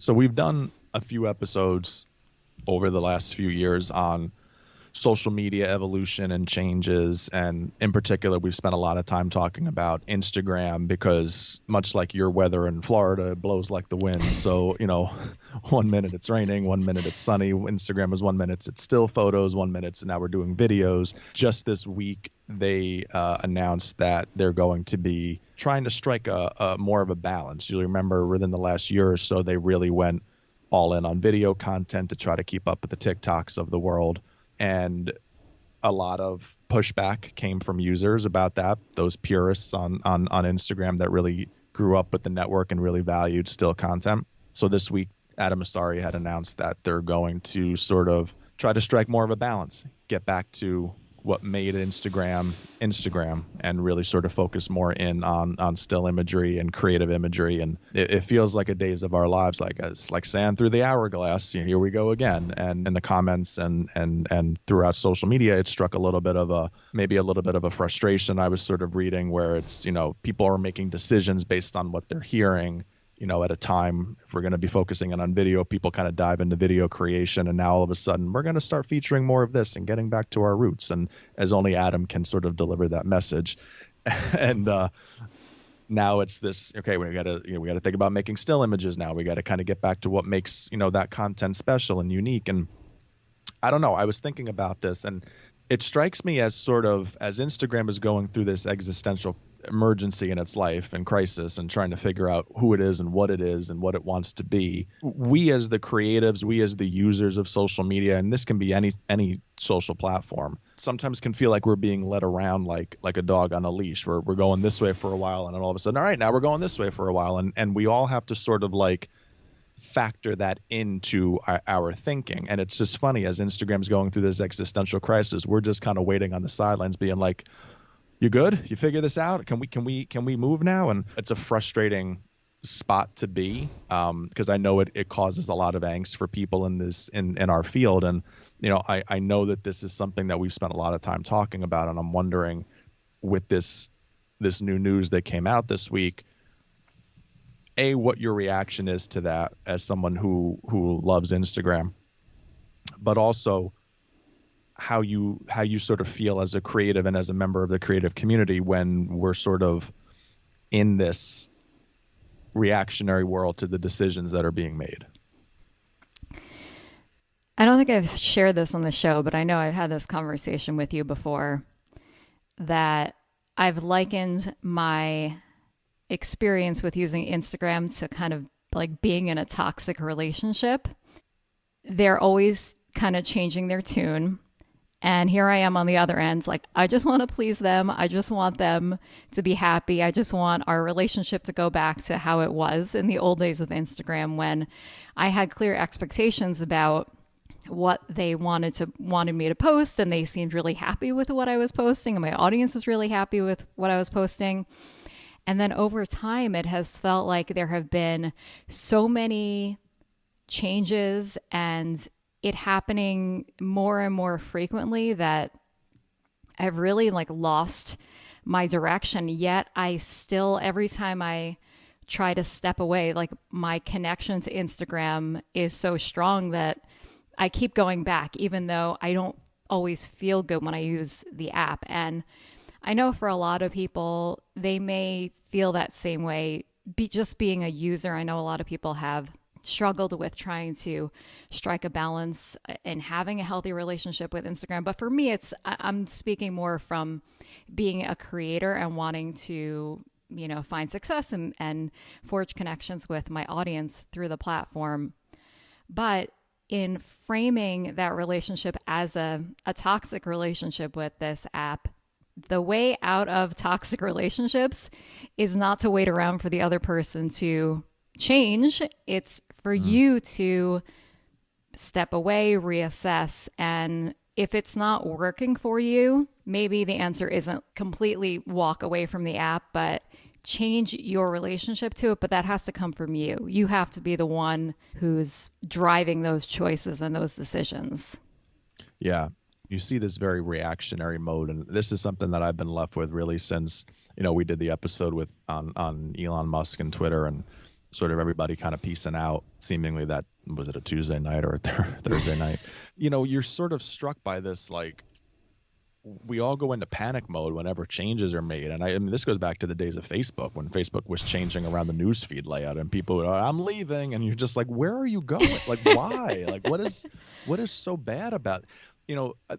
So we've done a few episodes over the last few years on social media evolution and changes. And in particular, we've spent a lot of time talking about Instagram because much like your weather in Florida, it blows like the wind. So, 1 minute it's raining, 1 minute it's sunny. Instagram is 1 minute it's still photos, 1 minute. So now we're doing videos. Just this week, they announced that they're going to be trying to strike a more of a balance. You'll remember within the last year or so, they really went all in on video content to try to keep up with the TikToks of the world. And a lot of pushback came from users about that, those purists on Instagram that really grew up with the network and really valued still content. So this week, Adam Mosseri had announced that they're going to sort of try to strike more of a balance, get back to what made Instagram, and really sort of focus more in on still imagery and creative imagery. And it feels like a days of our lives, like it's like sand through the hourglass. Here we go again. And in the comments and throughout social media, it struck maybe a little bit of a frustration I was sort of reading where it's, people are making decisions based on what they're hearing. At a time, if we're going to be focusing on video, people kind of dive into video creation. And now all of a sudden, we're going to start featuring more of this and getting back to our roots. And as only Adam can sort of deliver that message. And now it's this, okay, we got to think about making still images now. We got to kind of get back to what makes, that content special and unique. And I don't know, I was thinking about this, and it strikes me as sort of, as Instagram is going through this existential emergency in its life and crisis and trying to figure out who it is and what it wants to be, we as the creatives, we as the users of social media, and this can be any social platform, sometimes can feel like we're being led around like a dog on a leash, where we're going this way for a while and then all of a sudden, all right, now we're going this way for a while, and we all have to sort of like factor that into our thinking. And it's just funny, as Instagram's going through this existential crisis, we're just kind of waiting on the sidelines being like, you good? You figure this out? Can we move now? And it's a frustrating spot to be, because I know it causes a lot of angst for people in our field. And I know that this is something that we've spent a lot of time talking about, and I'm wondering, with this new news that came out this week, what your reaction is to that as someone who loves Instagram, but also how you sort of feel as a creative and as a member of the creative community when we're sort of in this reactionary world to the decisions that are being made. I don't think I've shared this on the show, but I know I've had this conversation with you before, that I've likened my experience with using Instagram to kind of like being in a toxic relationship. They're always kind of changing their tune. And here I am on the other end, like, I just want to please them. I just want them to be happy. I just want our relationship to go back to how it was in the old days of Instagram, when I had clear expectations about what they wanted me to post, and they seemed really happy with what I was posting, and my audience was really happy with what I was posting. And then over time, it has felt like there have been so many changes and it happening more and more frequently that I've really lost my direction. Yet I still, every time I try to step away, my connection to Instagram is so strong that I keep going back, even though I don't always feel good when I use the app. And I know for a lot of people, they may feel that same way. Just being a user, I know a lot of people have struggled with trying to strike a balance and having a healthy relationship with Instagram. But for me, I'm speaking more from being a creator and wanting to, find success and forge connections with my audience through the platform. But in framing that relationship as a toxic relationship with this app, the way out of toxic relationships is not to wait around for the other person to change. It's for you to step away, reassess, and if it's not working for you, maybe the answer isn't completely walk away from the app, but change your relationship to it. But that has to come from you. You have to be the one who's driving those choices and those decisions. Yeah. You see this very reactionary mode, and this is something that I've been left with really since, we did the episode on Elon Musk and Twitter, and sort of everybody kind of peacing out, seemingly that, was it a Tuesday night or a Thursday night? You're sort of struck by this, like, we all go into panic mode whenever changes are made. And I mean, this goes back to the days of Facebook, when Facebook was changing around the newsfeed layout and people would, I'm leaving. And you're just like, where are you going? Like, why? Like, what is so bad about,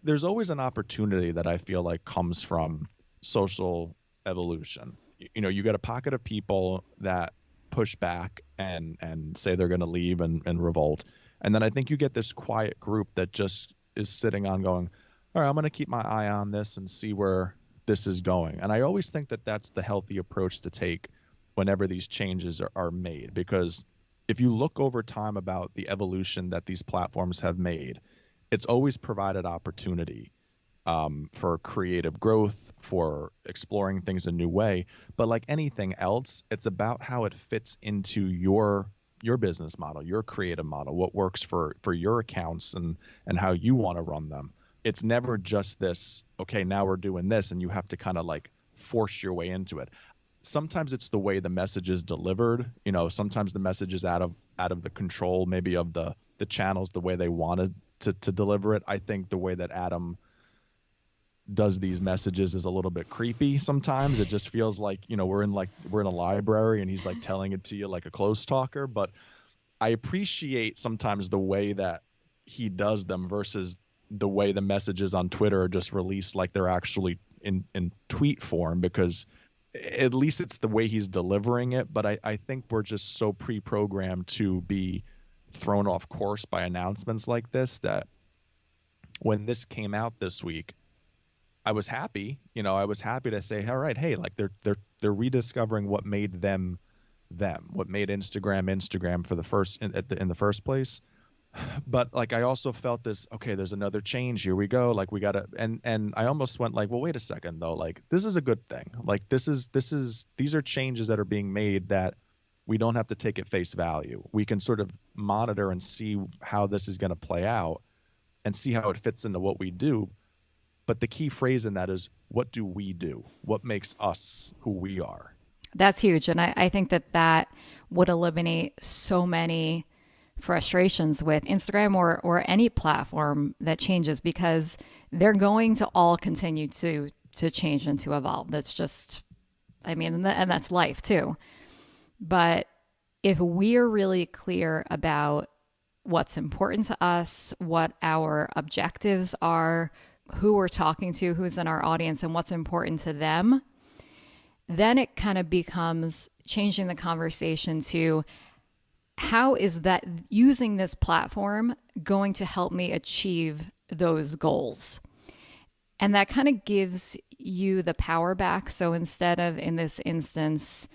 there's always an opportunity that I feel like comes from social evolution. You get a pocket of people that push back and say they're going to leave and revolt. And then I think you get this quiet group that just is sitting on going, all right, I'm going to keep my eye on this and see where this is going. And I always think that that's the healthy approach to take whenever these changes are made, because if you look over time about the evolution that these platforms have made, it's always provided opportunity for creative growth, for exploring things a new way. But like anything else, it's about how it fits into your business model, your creative model, what works for your accounts and how you want to run them. It's never just this, okay, now we're doing this, and you have to kind of like force your way into it. Sometimes it's the way the message is delivered. Sometimes the message is out of the control, maybe of the channels, the way they wanted to deliver it. I think the way that Adam does these messages is a little bit creepy sometimes. It just feels like, we're in a library and he's like telling it to you like a close talker. But I appreciate sometimes the way that he does them versus the way the messages on Twitter are just released like they're actually in tweet form, because at least it's the way he's delivering it. But I think we're just so pre-programmed to be thrown off course by announcements like this, that when this came out this week, I was happy. I was happy to say, all right, hey, like they're rediscovering what made them, what made Instagram for the first in the first place. But like, I also felt this, okay, there's another change. Here we go. Like, we gotta, and I almost went like, well, wait a second though. Like, this is a good thing. Like, these are changes that are being made that we don't have to take at face value. We can sort of monitor and see how this is going to play out and see how it fits into what we do. But the key phrase in that is, what do we do? What makes us who we are? That's huge. And I think that would eliminate so many frustrations with Instagram or any platform that changes, because they're going to all continue to change and to evolve. That's just, I mean, and that's life too. But if we're really clear about what's important to us, what our objectives are, who we're talking to, who's in our audience, and what's important to them, then it kind of becomes changing the conversation to, how is that using this platform going to help me achieve those goals? And that kind of gives you the power back. So instead of, in this instance,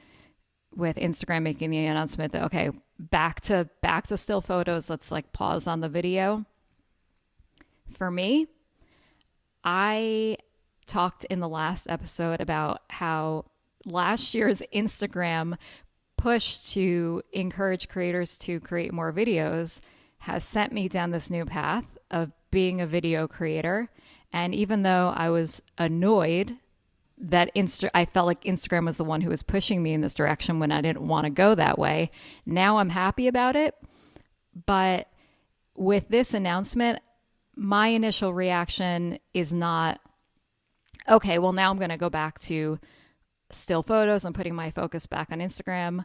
with Instagram making the announcement that, okay, back to still photos, let's like pause on the video. For me, I talked in the last episode about how last year's Instagram push to encourage creators to create more videos has sent me down this new path of being a video creator. And even though I was annoyed that I felt like Instagram was the one who was pushing me in this direction when I didn't want to go that way, now I'm happy about it. But with this announcement, my initial reaction is not, okay, well, now I'm going to go back to still photos and putting my focus back on Instagram.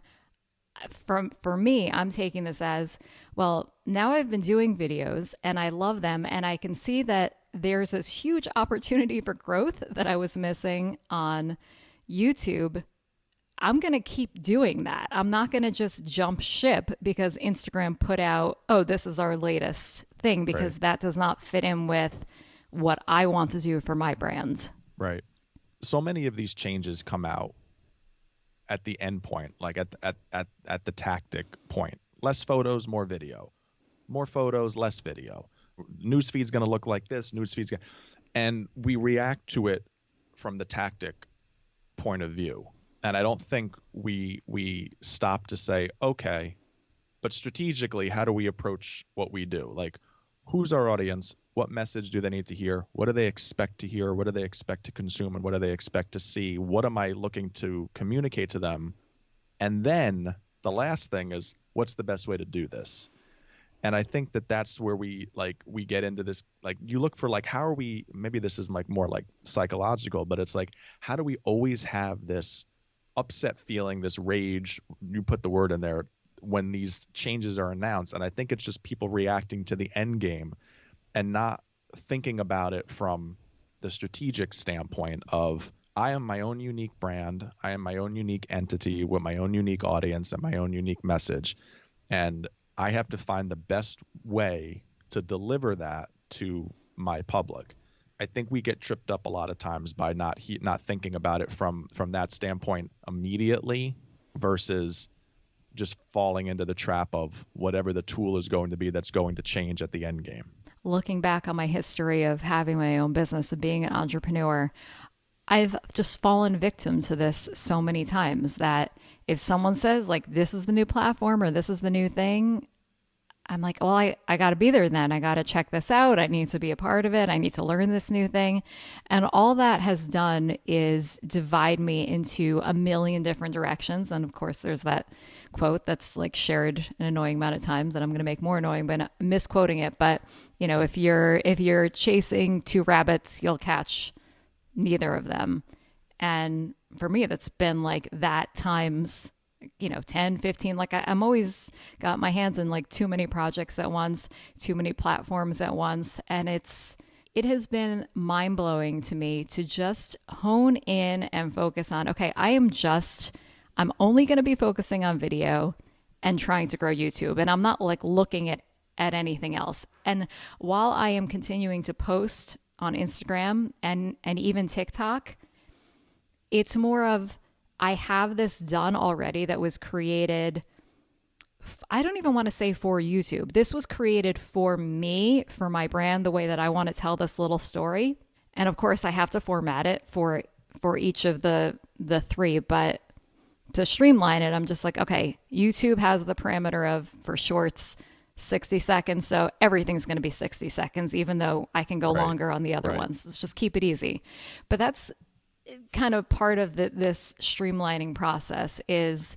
For me, I'm taking this as, well, now I've been doing videos and I love them, and I can see that there's this huge opportunity for growth that I was missing on YouTube. I'm going to keep doing that. I'm not going to just jump ship because Instagram put out, oh, this is our latest thing, because Right. that does not fit in with what I want to do for my brand. Right. So many of these changes come out at the end point, like at the tactic point. Less photos, more video. More photos, less video. Newsfeed's going to look like this. And we react to it from the tactic point of view. And I don't think we stop to say, okay, but strategically, how do we approach what we do? Like, who's our audience? What message do they need to hear? What do they expect to hear? What do they expect to consume? And what do they expect to see? What am I looking to communicate to them? And then The last thing is, what's the best way to do this? And I think that that's where we get into this, like, you look for, like, how are we, maybe this is like more like psychological, but it's like, how do we always have this upset feeling, this rage, you put the word in there, when these changes are announced? And I think it's just people reacting to the end game and not thinking about it from the strategic standpoint of, I am my own unique brand. I am my own unique entity with my own unique audience and my own unique message. And I have to find the best way to deliver that to my public. I think we get tripped up a lot of times by not thinking about it from that standpoint immediately, versus just falling into the trap of whatever the tool is going to be that's going to change at the end game. Looking back on my history of having my own business, of being an entrepreneur, I've just fallen victim to this so many times that if someone says, like, this is the new platform or this is the new thing, I'm like, well, I got to be there then. I got to check this out. I need to be a part of it. I need to learn this new thing. And all that has done is divide me into a million different directions. And of course, there's that quote that's like shared an annoying amount of times that I'm going to make more annoying by misquoting it. But, you know, if you're chasing two rabbits, you'll catch neither of them. And for me, that's been like that times, 10, 15, like I'm always got my hands in like too many projects at once, too many platforms at once. And it has been mind blowing to me to just hone in and focus on, okay, I'm only going to be focusing on video and trying to grow YouTube. And I'm not like looking at anything else. And while I am continuing to post on Instagram and even TikTok, it's more of, I have this done already that was created. I don't even want to say for YouTube. This was created for me, for my brand, the way that I want to tell this little story. And of course, I have to format it for each of the three. But to streamline it, I'm just like, okay, YouTube has the parameter of, for shorts, 60 seconds. So everything's going to be 60 seconds, even though I can go longer on the other ones. Let's just keep it easy. But that's kind of part of this streamlining process, is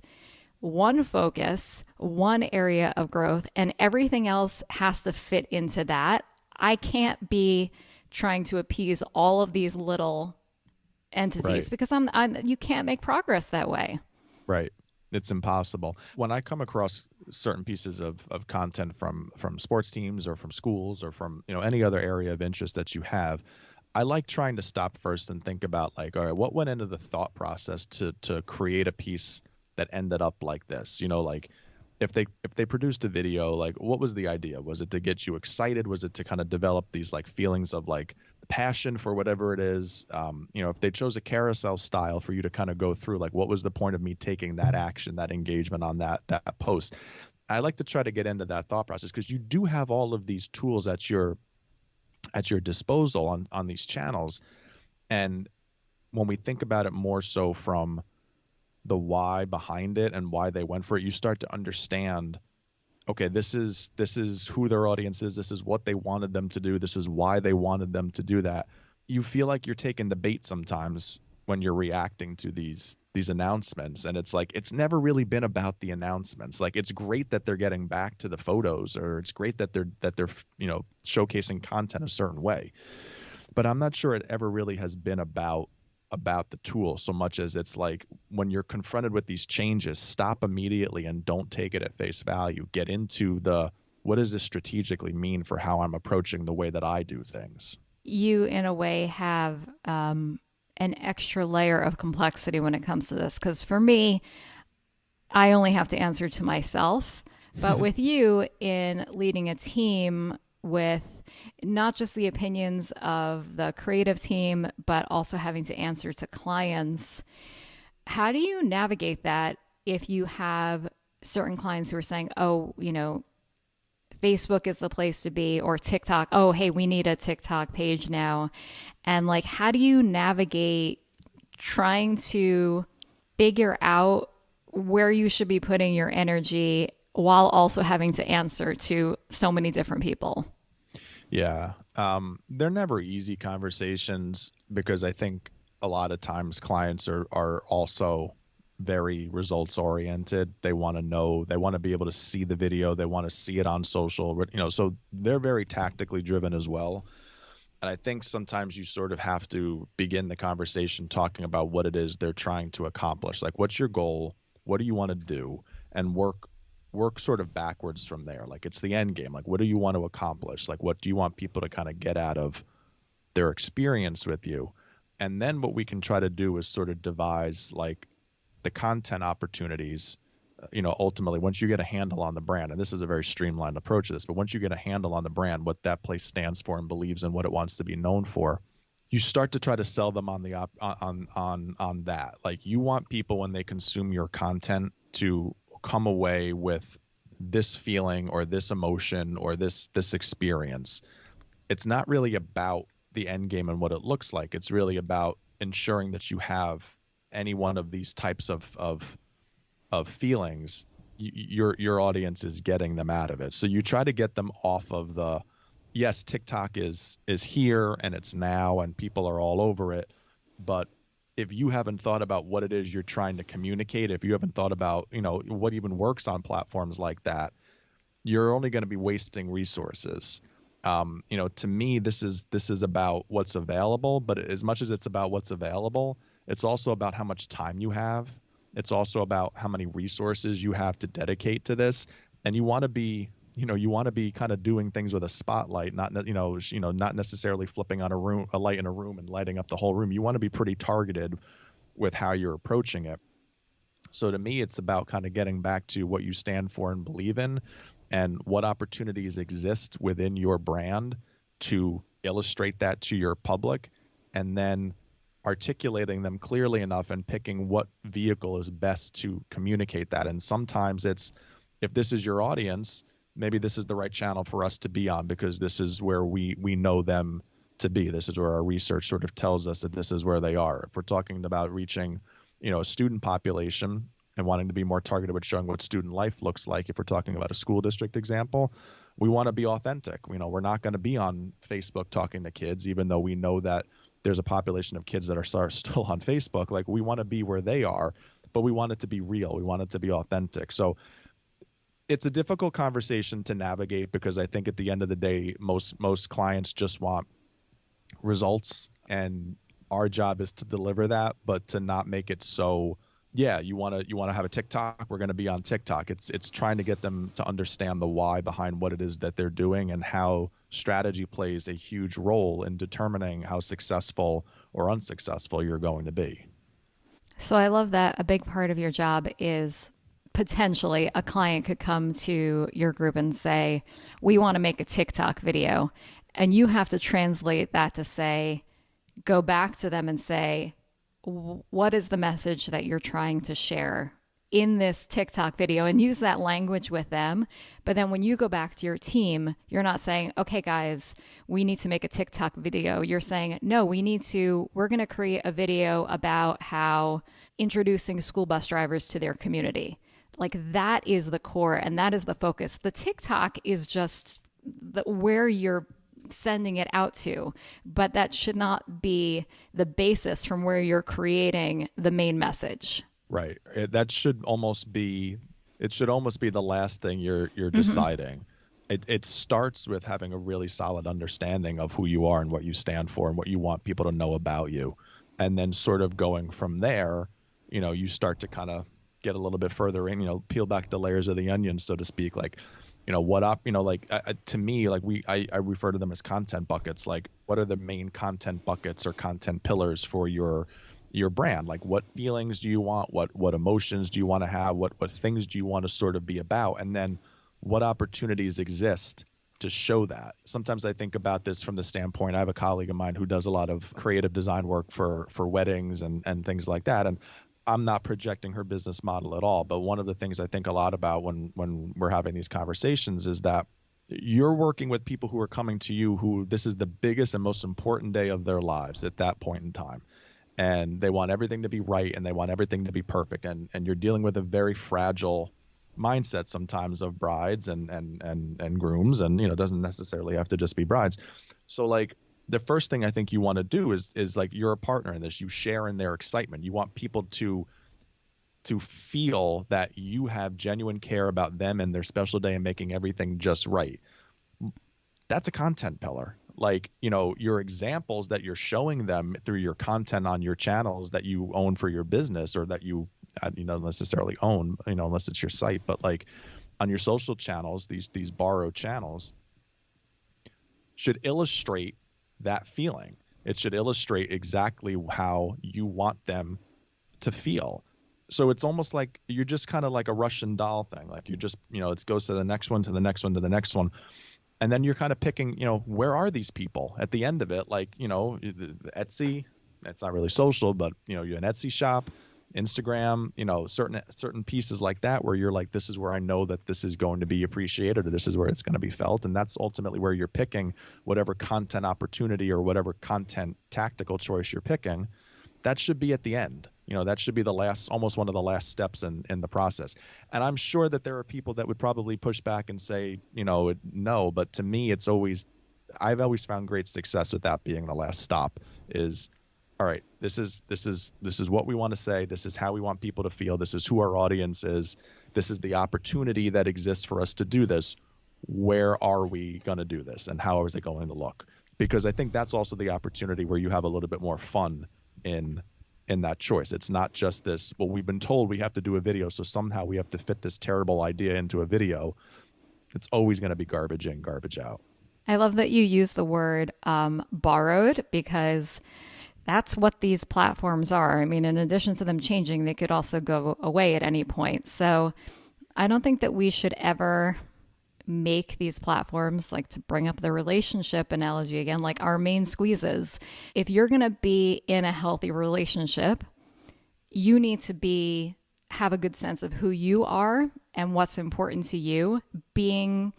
one focus, one area of growth, and everything else has to fit into that. I can't be trying to appease all of these little entities because you can't make progress that way. Right. It's impossible. When I come across certain pieces of content from sports teams or from schools or from, any other area of interest that you have, I like trying to stop first and think about, like, all right, what went into the thought process to create a piece that ended up like this? Like, if they produced a video, like, what was the idea? Was it to get you excited? Was it to kind of develop these like feelings of like passion for whatever it is? If they chose a carousel style for you to kind of go through, like, what was the point of me taking that action, that engagement on that post? I like to try to get into that thought process, because you do have all of these tools at your disposal on these channels. And when we think about it more so from the why behind it and why they went for it, you start to understand, okay, this is who their audience is. This is what they wanted them to do. This is why they wanted them to do that. You feel like you're taking the bait sometimes when you're reacting to these announcements. And it's like, it's never really been about the announcements. Like, it's great that they're getting back to the photos, or it's great that they're showcasing content a certain way. But I'm not sure it ever really has been about the tool so much as it's like, when you're confronted with these changes, stop immediately and don't take it at face value. Get into what does this strategically mean for how I'm approaching the way that I do things? You, in a way, have an extra layer of complexity when it comes to this. Because for me, I only have to answer to myself. But with you, in leading a team with not just the opinions of the creative team, but also having to answer to clients, how do you navigate that if you have certain clients who are saying, oh, Facebook is the place to be, or TikTok, oh, hey, we need a TikTok page now. And like, how do you navigate trying to figure out where you should be putting your energy while also having to answer to so many different people? Yeah. They're never easy conversations, because I think a lot of times clients are also very results oriented. They want to know, they want to be able to see the video, they want to see it on social, so they're very tactically driven as well. And I think sometimes you sort of have to begin the conversation talking about what it is they're trying to accomplish. Like, what's your goal? What do you want to do? And work sort of backwards from there. Like, it's the end game. Like, what do you want to accomplish? Like, what do you want people to kind of get out of their experience with you? And then what we can try to do is sort of devise like the content opportunities. Ultimately, once you get a handle on the brand, and this is a very streamlined approach to this, but once you get a handle on the brand, what that place stands for and believes in, what it wants to be known for, you start to try to sell them on the on that. Like, you want people, when they consume your content, to come away with this feeling or this emotion or this experience. It's not really about the end game and what it looks like. It's really about ensuring that you have any one of these types of feelings, your audience is getting them out of it. So you try to get them off of the, yes, TikTok is here and it's now and people are all over it. But if you haven't thought about what it is you're trying to communicate, if you haven't thought about, what even works on platforms like that, you're only going to be wasting resources. To me, this is about what's available, but as much as it's about what's available, it's also about how much time you have. It's also about how many resources you have to dedicate to this. And you want to be kind of doing things with a spotlight, not necessarily flipping on a light in a room and lighting up the whole room. You want to be pretty targeted with how you're approaching it. So to me, it's about kind of getting back to what you stand for and believe in, and what opportunities exist within your brand to illustrate that to your public, and then articulating them clearly enough and picking what vehicle is best to communicate that. And sometimes it's, if this is your audience, maybe this is the right channel for us to be on, because this is where we know them to be. This is where our research sort of tells us that this is where they are. If we're talking about reaching, a student population and wanting to be more targeted with showing what student life looks like, if we're talking about a school district example, we want to be authentic. We're not going to be on Facebook talking to kids, even though we know that there's a population of kids that are still on Facebook. Like, we want to be where they are, but we want it to be real. We want it to be authentic. So it's a difficult conversation to navigate, because I think at the end of the day, most clients just want results, and our job is to deliver that, but to not make it so, yeah, you want to have a TikTok, we're going to be on TikTok. It's trying to get them to understand the why behind what it is that they're doing, and how strategy plays a huge role in determining how successful or unsuccessful you're going to be. So I love that a big part of your job is potentially a client could come to your group and say, we want to make a TikTok video. And you have to translate that to say, go back to them and say, what is the message that you're trying to share in this TikTok video, and use that language with them. But then when you go back to your team, you're not saying, okay, guys, we need to make a TikTok video. You're saying, no, we're going to create a video about how introducing school bus drivers to their community. Like, that is the core and that is the focus. The TikTok is just where you're sending it out to, but that should not be the basis from where you're creating the main message. Right. That should almost be the last thing you're deciding. It starts with having a really solid understanding of who you are and what you stand for and what you want people to know about you. And then sort of going from there, you start to kind of get a little bit further in, peel back the layers of the onion, so to speak. Like, to me, like I refer to them as content buckets. Like, what are the main content buckets or content pillars for your brand? Like, what feelings do you want? What emotions do you want to have? What things do you want to sort of be about? And then what opportunities exist to show that? Sometimes I think about this from the standpoint, I have a colleague of mine who does a lot of creative design work for weddings and things like that. And I'm not projecting her business model at all. But one of the things I think a lot about when we're having these conversations is that you're working with people who are coming to you who this is the biggest and most important day of their lives at that point in time. And they want everything to be right and they want everything to be perfect. And you're dealing with a very fragile mindset sometimes of brides and grooms, and it doesn't necessarily have to just be brides. So like the first thing I think you want to do is like, you're a partner in this. You share in their excitement. You want people to to feel that you have genuine care about them and their special day and making everything just right. That's a content pillar. Like, your examples that you're showing them through your content on your channels that you own for your business, or that you don't necessarily own, unless it's your site, but like on your social channels, these borrowed channels should illustrate that feeling. It should illustrate exactly how you want them to feel. So it's almost like you're just kind of like a Russian doll thing. Like you just, it goes to the next one, to the next one, to the next one. And then you're kind of picking, where are these people at the end of it? Like, the Etsy, that's not really social, but, you're an Etsy shop, Instagram, certain pieces like that, where you're like, this is where I know that this is going to be appreciated, or this is where it's going to be felt. And that's ultimately where you're picking whatever content opportunity or whatever content tactical choice you're picking. That should be at the end. That should be almost one of the last steps in the process. And I'm sure that there are people that would probably push back and say, no, but to me, I've always found great success with that being the last stop. Is, all right, this is what we want to say. This is how we want people to feel. This is who our audience is. This is the opportunity that exists for us to do this. Where are we going to do this, and how is it going to look? Because I think that's also the opportunity where you have a little bit more fun in that choice. It's not just this, well, we've been told we have to do a video, so somehow we have to fit this terrible idea into a video. It's always going to be garbage in, garbage out. I love that you use the word borrowed, because that's what these platforms are. I mean, in addition to them changing, they could also go away at any point. So I don't think that we should ever make these platforms, like, to bring up the relationship analogy again, like our main squeezes. If you're going to be in a healthy relationship, you need to have a good sense of who you are and what's important to you. Being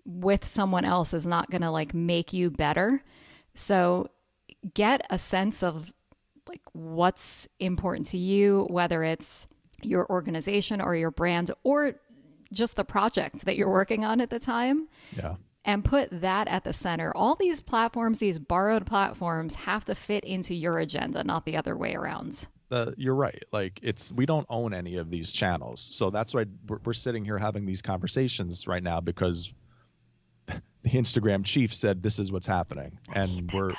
with someone else is not going to like make you better. So get a sense of like what's important to you, whether it's your organization or your brand or just the project that you're working on at the time. Yeah. And put that at the center. All these platforms, these borrowed platforms, have to fit into your agenda, not the other way around. You're right. Like, we don't own any of these channels. So that's why we're sitting here having these conversations right now, because the Instagram chief said this is what's happening. And we're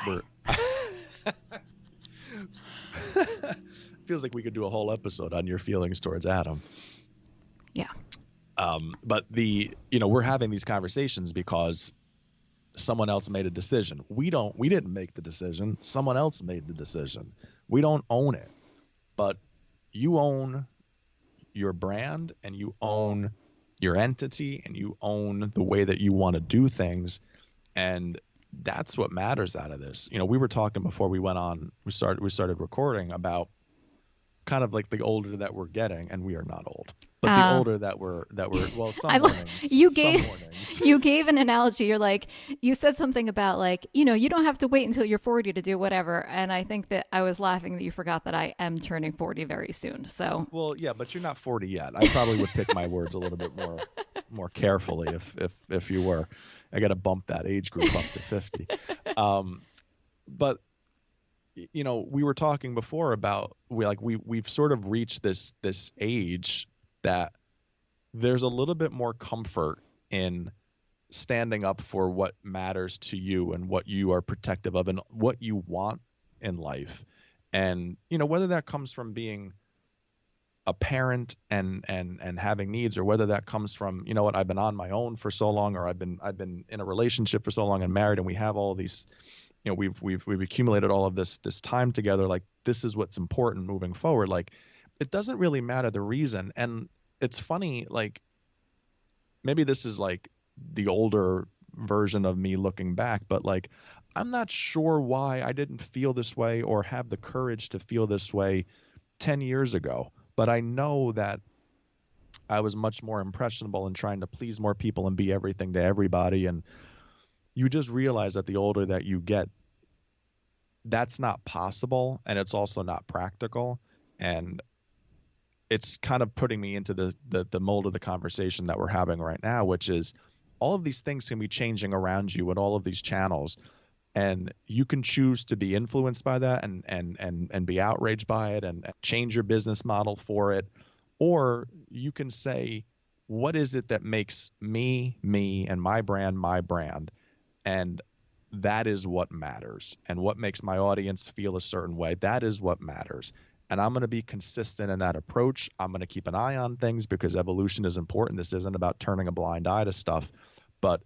feels like we could do a whole episode on your feelings towards Adam. Yeah. But we're having these conversations because someone else made a decision. We didn't make the decision. Someone else made the decision. We don't own it, but you own your brand, and you own your entity, and you own the way that you want to do things. And that's what matters out of this. We were talking before we went on, we started recording about kind of like the older that we're getting, and we are not old, but the older that we're well, some mornings, you gave an analogy. You're like, you said something about like, you don't have to wait until you're 40 to do whatever. And I think that I was laughing that you forgot that I am turning 40 very soon. So, well, yeah, but you're not 40 yet. I probably would pick my words a little bit more carefully if you were. I got to bump that age group up to 50. But we were talking before about we've sort of reached this age that there's a little bit more comfort in standing up for what matters to you and what you are protective of and what you want in life. And whether that comes from being a parent and having needs, or whether that comes from, I've been on my own for so long, or I've been in a relationship for so long and married, and we have all these, we've accumulated all of this time together. Like, this is what's important moving forward. Like, it doesn't really matter the reason. And it's funny, like, maybe this is like the older version of me looking back, but like, I'm not sure why I didn't feel this way or have the courage to feel this way 10 years ago. But I know that I was much more impressionable and trying to please more people and be everything to everybody. And you just realize that the older that you get, that's not possible, and it's also not practical. And it's kind of putting me into the mold of the conversation that we're having right now, which is all of these things can be changing around you and all of these channels, and you can choose to be influenced by that and be outraged by it and change your business model for it, Or you can say, what is it that makes me, and my brand? And that is what matters. And what makes my audience feel a certain way, that is what matters. And I'm going to be consistent in that approach. I'm going to keep an eye on things because evolution is important. This isn't about turning a blind eye to stuff, but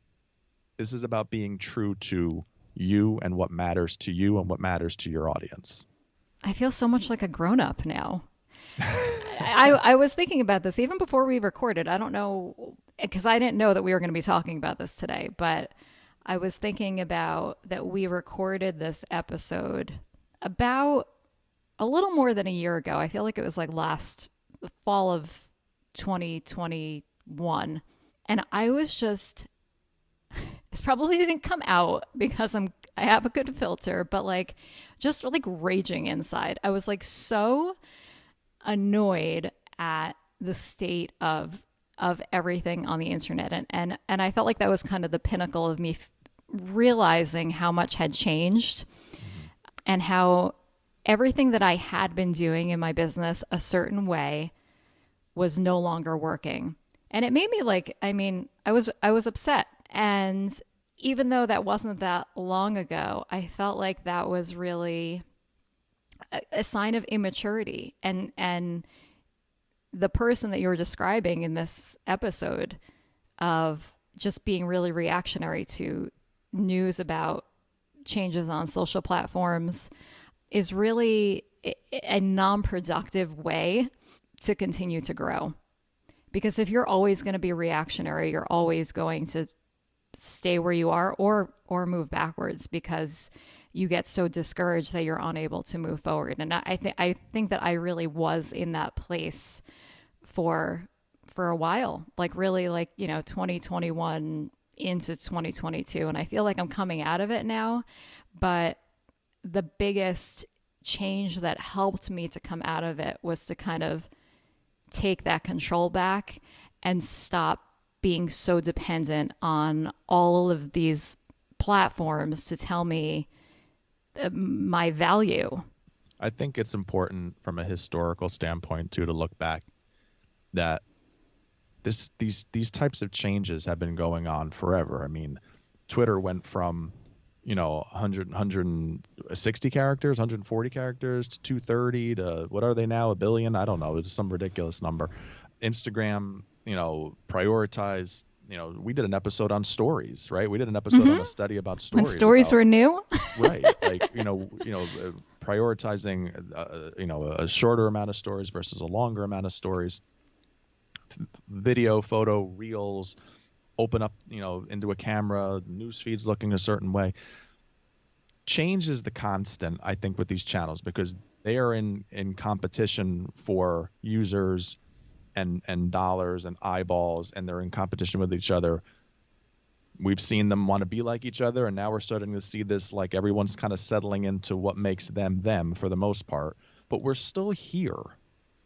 this is about being true to you and what matters to you and what matters to your audience. I feel so much like a grown-up now. I was thinking about this even before we recorded. I don't know, because I didn't know that we were going to be talking about this today, but I was thinking about that we recorded this episode about a little more than a year ago. I feel like it was like the fall of 2021. And I was just, it probably didn't come out because I have a good filter, but like just like raging inside. I was like so annoyed at the state of everything on the internet, and I felt like that was kind of the pinnacle of me realizing how much had changed and how everything that I had been doing in my business a certain way was no longer working. And it made me like, I mean, I was upset. And even though that wasn't that long ago, I felt like that was really a sign of immaturity. And the person that you were describing in this episode of just being really reactionary to news about changes on social platforms is really a non-productive way to continue to grow. Because if you're always going to be reactionary, you're always going to stay where you are or move backwards because you get so discouraged that you're unable to move forward. And I think that I really was in that place for a while, like really like, 2021 into 2022. And I feel like I'm coming out of it now, but the biggest change that helped me to come out of it was to kind of take that control back and stop being so dependent on all of these platforms to tell me my value. I think it's important from a historical standpoint too to look back that these types of changes have been going on forever. I mean, Twitter went from 160 characters, 140 characters to 230 to what are they now, a billion? I don't know. It's some ridiculous number. Instagram, prioritized. We did an episode on stories, right? We did an episode on a study about stories. When stories were new, right? Like prioritizing, a shorter amount of stories versus a longer amount of stories. Video, photo, reels, open up, into a camera, news feeds looking a certain way. Change is the constant, I think, with these channels because they are in competition for users and dollars and eyeballs, and they're in competition with each other. We've seen them want to be like each other, and now we're starting to see this, like everyone's kind of settling into what makes them for the most part. But we're still here.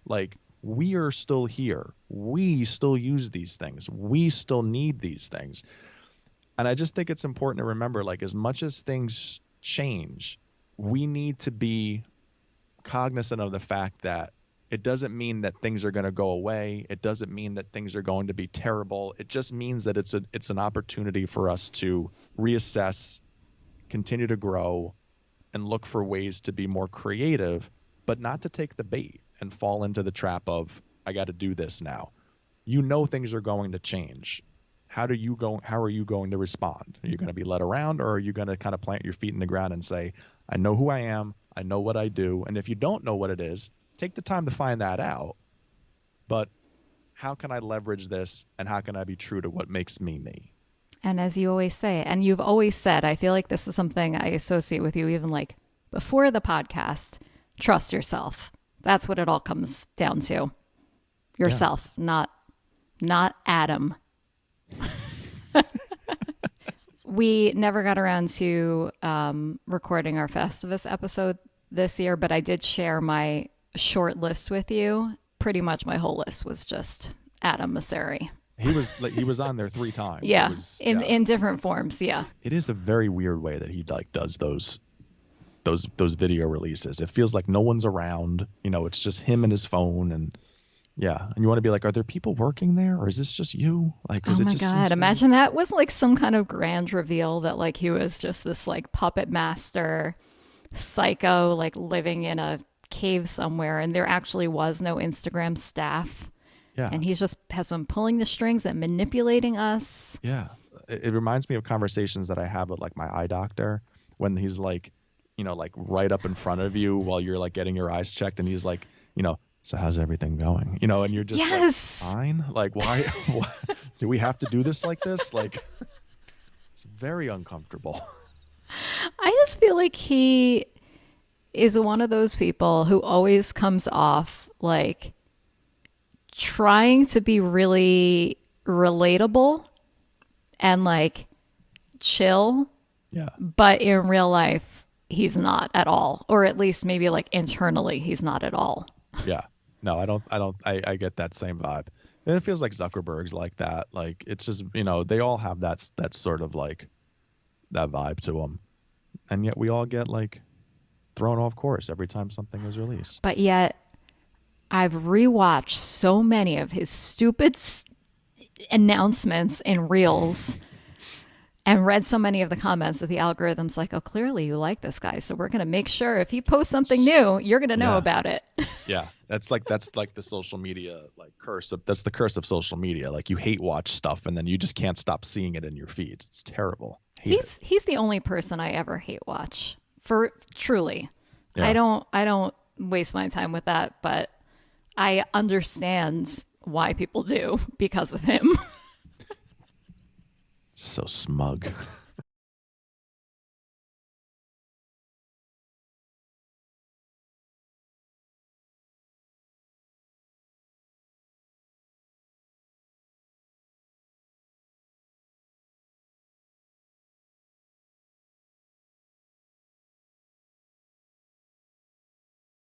Like, we are still here. We still use these things. We still need these things. And I just think it's important to remember, like, as much as things change, we need to be cognizant of the fact that it doesn't mean that things are going to go away. It doesn't mean that things are going to be terrible. It just means that it's an opportunity for us to reassess, continue to grow, and look for ways to be more creative, but not to take the bait and fall into the trap of, I got to do this now. Things are going to change. How are you going to respond? Are you going to be led around, or are you going to kind of plant your feet in the ground and say, I know who I am, I know what I do, and if you don't know what it is, take the time to find that out. But how can I leverage this, and how can I be true to what makes me me? And as you always say, and you've always said, I feel like this is something I associate with you even like before the podcast, trust yourself. That's what it all comes down to. Yourself, not Adam. We never got around to recording our Festivus episode this year, but I did share my short list with you. Pretty much my whole list was just Adam Mosseri. He was on there 3 times. Yeah, in different forms. Yeah, it is a very weird way that he does those video releases. It feels like no one's around. It's just him and his phone, and Yeah, and you want to be like, are there people working there, or is this just you? Like, Oh was it my just some God. sort of Imagine that was like some kind of grand reveal that like he was just this like puppet master psycho, like living in a cave somewhere, and there actually was no Instagram staff. yeah, And he's just has been pulling the strings and manipulating us. yeah. It reminds me of conversations that I have with like my eye doctor when he's like, like right up in front of you while you're like getting your eyes checked, and he's like, so how's everything going? And you're just like, Yes. fine. Like, why, why do we have to do this like this? Like, it's very uncomfortable. I just feel like he is one of those people who always comes off like trying to be really relatable and like chill, Yeah, but in real life, he's not at all. Or at least maybe like internally, he's not at all. yeah. No, I get that same vibe. And it feels like Zuckerberg's like that. Like, it's just, they all have that sort of like that vibe to them. And yet we all get like thrown off course every time something is released. But yet, I've rewatched so many of his stupid announcements in reels and read so many of the comments that the algorithm's like, oh, clearly you like this guy. So we're going to make sure if he posts something new, you're going to know Yeah. about it. Yeah, that's the social media like that's the curse of social media. Like, you hate watch stuff and then you just can't stop seeing it in your feeds. It's terrible. Hate it. He's the only person I ever hate watch. For truly. Yeah. I don't waste my time with that, but I understand why people do because of him. So smug.